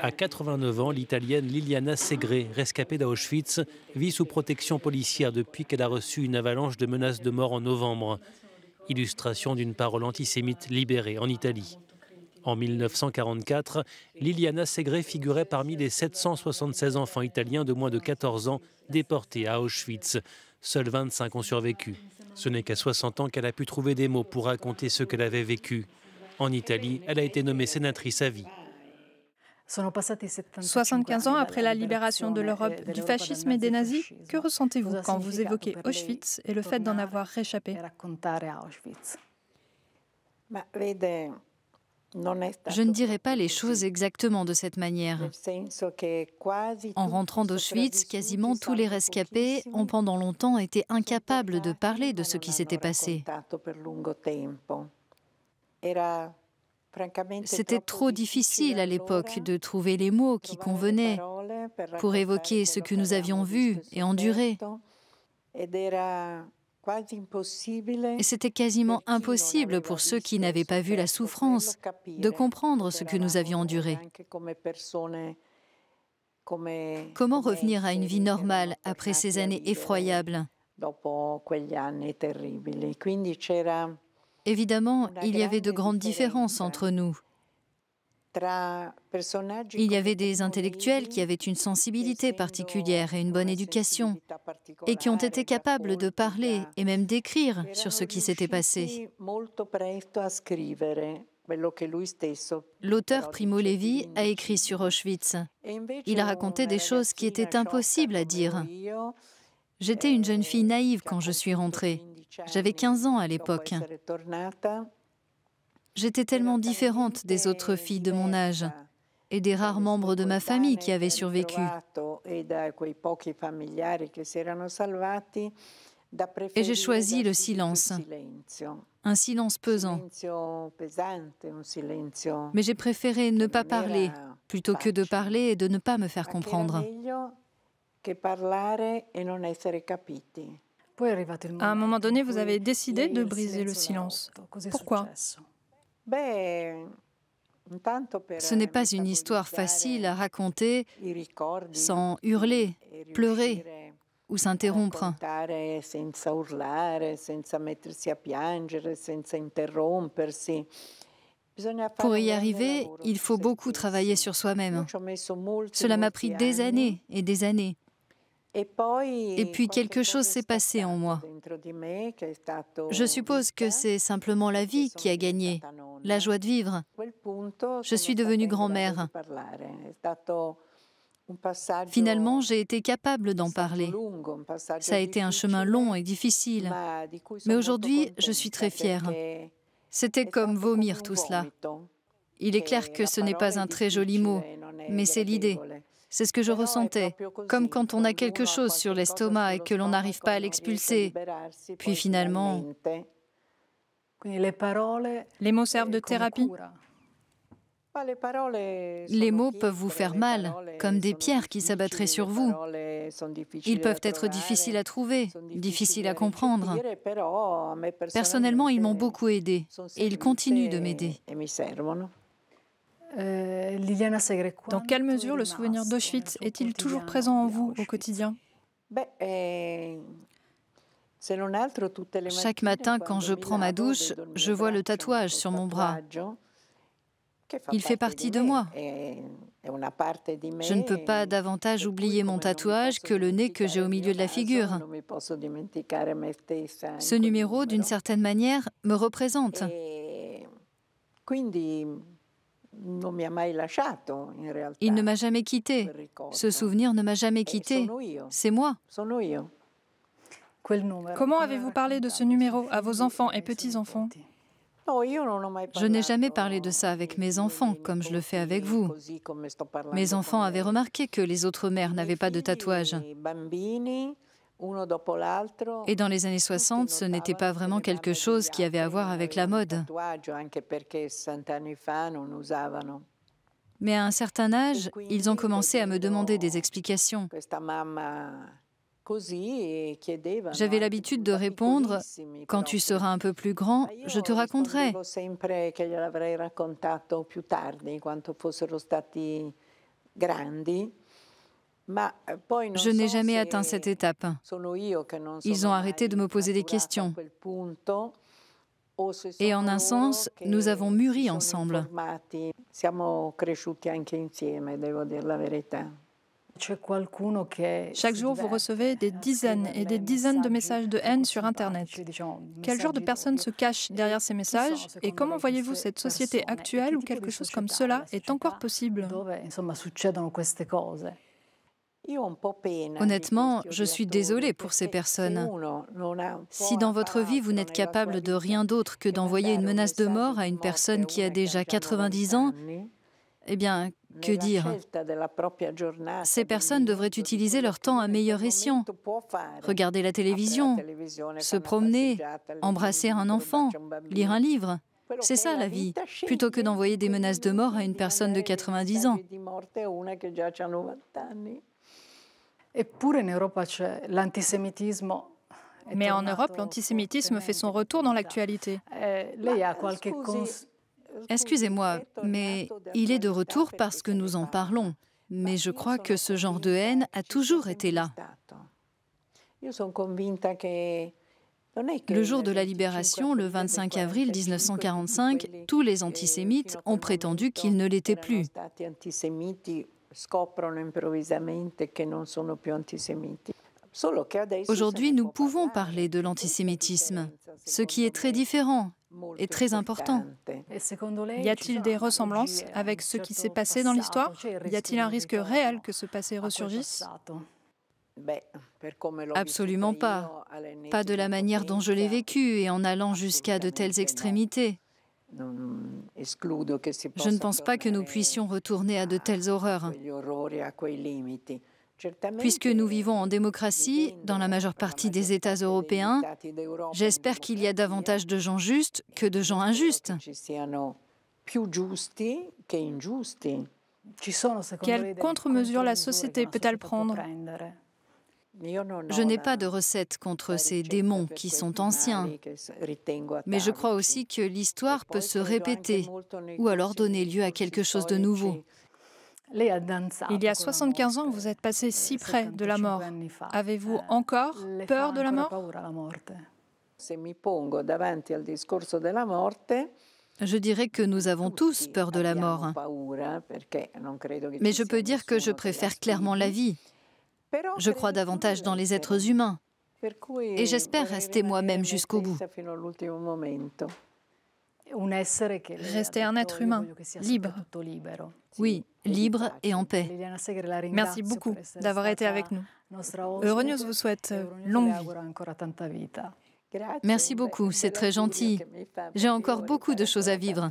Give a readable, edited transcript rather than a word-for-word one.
À 89 ans, l'Italienne Liliana Segre, rescapée d'Auschwitz, vit sous protection policière depuis qu'elle a reçu une avalanche de menaces de mort en novembre. Illustration d'une parole antisémite libérée en Italie. En 1944, Liliana Segre figurait parmi les 776 enfants italiens de moins de 14 ans déportés à Auschwitz. Seuls 25 ont survécu. Ce n'est qu'à 60 ans qu'elle a pu trouver des mots pour raconter ce qu'elle avait vécu. En Italie, elle a été nommée sénatrice à vie. 75 ans après la libération de l'Europe du fascisme et des nazis, que ressentez-vous quand vous évoquez Auschwitz et le fait d'en avoir réchappé? Je ne dirais pas les choses exactement de cette manière. En rentrant d'Auschwitz, quasiment tous les rescapés ont pendant longtemps été incapables de parler de ce qui s'était passé. C'était trop difficile à l'époque de trouver les mots qui convenaient pour évoquer ce que nous avions vu et enduré. Et c'était quasiment impossible pour ceux qui n'avaient pas vu la souffrance de comprendre ce que nous avions enduré. Comment revenir à une vie normale après ces années effroyables? Évidemment, il y avait de grandes différences entre nous. Il y avait des intellectuels qui avaient une sensibilité particulière et une bonne éducation, et qui ont été capables de parler et même d'écrire sur ce qui s'était passé. L'auteur Primo Levi a écrit sur Auschwitz. Il a raconté des choses qui étaient impossibles à dire. J'étais une jeune fille naïve quand je suis rentrée. J'avais 15 ans à l'époque. J'étais tellement différente des autres filles de mon âge et des rares membres de ma famille qui avaient survécu. Et j'ai choisi le silence, un silence pesant. Mais j'ai préféré ne pas parler plutôt que de parler et de ne pas me faire comprendre. À un moment donné, vous avez décidé de briser le silence. Pourquoi? Ce n'est pas une histoire facile à raconter sans hurler, pleurer ou s'interrompre. Pour y arriver, il faut beaucoup travailler sur soi-même. Cela m'a pris des années et des années. Et puis quelque chose s'est passé en moi. Je suppose que c'est simplement la vie qui a gagné, la joie de vivre. Je suis devenue grand-mère. Finalement, j'ai été capable d'en parler. Ça a été un chemin long et difficile. Mais aujourd'hui, je suis très fière. C'était comme vomir tout cela. Il est clair que ce n'est pas un très joli mot, mais c'est l'idée. C'est ce que je ressentais, comme quand on a quelque chose sur l'estomac et que l'on n'arrive pas à l'expulser. Puis finalement... Les mots servent de thérapie? Les mots peuvent vous faire mal, comme des pierres qui s'abattraient sur vous. Ils peuvent être difficiles à trouver, difficiles à comprendre. Personnellement, ils m'ont beaucoup aidé et ils continuent de m'aider. Dans quelle mesure le souvenir d'Auschwitz est-il toujours présent en vous au quotidien? Chaque matin, quand je prends ma douche, je vois le tatouage sur mon bras. Il fait partie de moi. Je ne peux pas davantage oublier mon tatouage que le nez que j'ai au milieu de la figure. Ce numéro, d'une certaine manière, me représente. Il ne m'a jamais quitté. Ce souvenir ne m'a jamais quitté. C'est moi. Comment avez-vous parlé de ce numéro à vos enfants et petits-enfants? Je n'ai jamais parlé de ça avec mes enfants, comme je le fais avec vous. Mes enfants avaient remarqué que les autres mères n'avaient pas de tatouage. Et dans les années 60, ce n'était pas vraiment quelque chose qui avait à voir avec la mode. Mais à un certain âge, ils ont commencé à me demander des explications. J'avais l'habitude de répondre « Quand tu seras un peu plus grand, je te raconterai ». Je n'ai jamais atteint cette étape. Ils ont arrêté de me poser des questions. Et en un sens, nous avons mûri ensemble. Chaque jour, vous recevez des dizaines et des dizaines de messages de haine sur Internet. Quel genre de personnes se cachent derrière ces messages et comment voyez-vous cette société actuelle où quelque chose comme cela est encore possible? Honnêtement, je suis désolée pour ces personnes. Si dans votre vie, vous n'êtes capable de rien d'autre que d'envoyer une menace de mort à une personne qui a déjà 90 ans, eh bien, que dire? Ces personnes devraient utiliser leur temps à meilleur escient. Regarder la télévision, se promener, embrasser un enfant, lire un livre. C'est ça la vie, plutôt que d'envoyer des menaces de mort à une personne de 90 ans. Mais en Europe, l'antisémitisme fait son retour dans l'actualité. Excusez-moi, mais il est de retour parce que nous en parlons. Mais je crois que ce genre de haine a toujours été là. Le jour de la libération, le 25 avril 1945, tous les antisémites ont prétendu qu'ils ne l'étaient plus. Aujourd'hui, nous pouvons parler de l'antisémitisme, ce qui est très différent et très important. Y a-t-il des ressemblances avec ce qui s'est passé dans l'histoire? Y a-t-il un risque réel que ce passé ressurgisse? Absolument pas. Pas de la manière dont je l'ai vécu et en allant jusqu'à de telles extrémités. Je ne pense pas que nous puissions retourner à de telles horreurs. Puisque nous vivons en démocratie, dans la majeure partie des États européens, j'espère qu'il y a davantage de gens justes que de gens injustes. Quelles contre-mesures la société peut-elle prendre? Je n'ai pas de recette contre ces démons qui sont anciens, mais je crois aussi que l'histoire peut se répéter ou alors donner lieu à quelque chose de nouveau. Il y a 75 ans, vous êtes passé si près de la mort. Avez-vous encore peur de la mort? Je dirais que nous avons tous peur de la mort. Mais je peux dire que je préfère clairement la vie. Je crois davantage dans les êtres humains. Et j'espère rester moi-même jusqu'au bout. Rester un être humain, libre. Oui, libre et en paix. Merci beaucoup d'avoir été avec nous. Euronews vous souhaite longue vie. Merci beaucoup, c'est très gentil. J'ai encore beaucoup de choses à vivre.